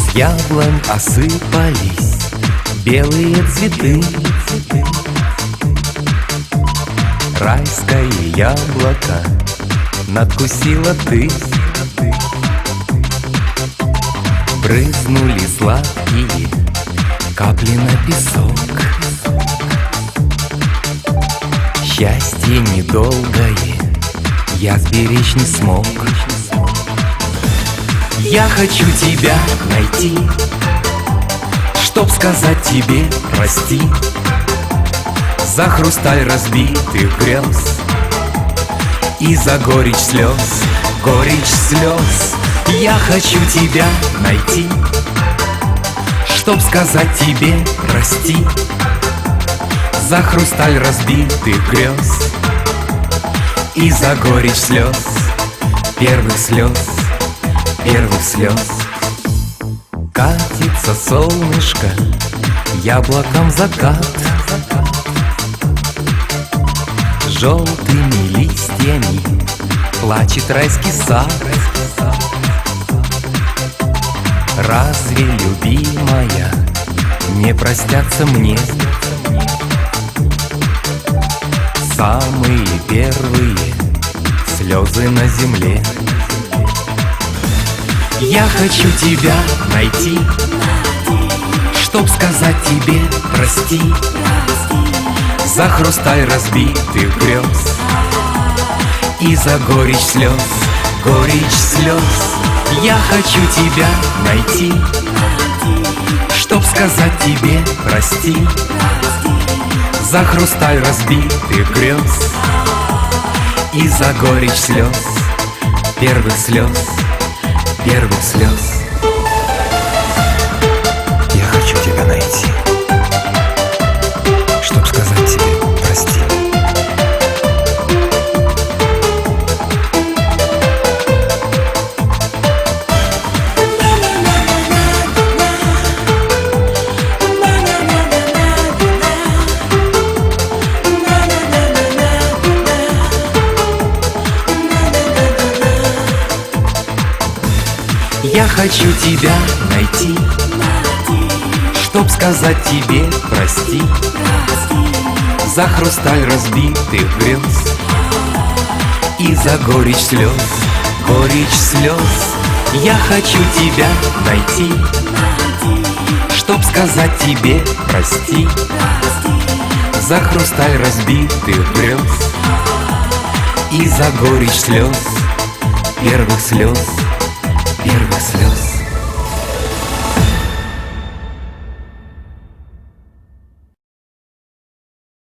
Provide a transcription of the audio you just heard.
С яблонь осыпались белые цветы. Райское яблоко надкусила ты. Брызнули сладкие капли на песок. Счастье недолгое я сберечь не смог. Я хочу тебя найти, чтоб сказать тебе прости за хрусталь разбитых грез и за горечь слез, горечь слез. Я хочу тебя найти, чтоб сказать тебе прости за хрусталь разбитых грез и за горечь слез, первых слез, первых слез. Катится солнышко яблоком закат, желтыми листьями плачет райский сад. Разве, любимая, не простятся мне самые первые слезы на земле? Я хочу тебя найти, чтоб сказать тебе прости за хрусталь разбитых грез и за горечь слез, горечь слез. Я хочу тебя найти, чтоб сказать тебе прости за хрусталь разбитых грез и за горечь слез, первых слез, первых слез. Я хочу тебя найти, чтоб сказать тебе прости. Я хочу тебя найти, чтоб сказать тебе прости за хрусталь разбитых грез и за горечь слез, горечь слез. Я хочу тебя найти, чтоб сказать тебе прости за хрусталь разбитых грез и за горечь слез, первых слез, первых слез.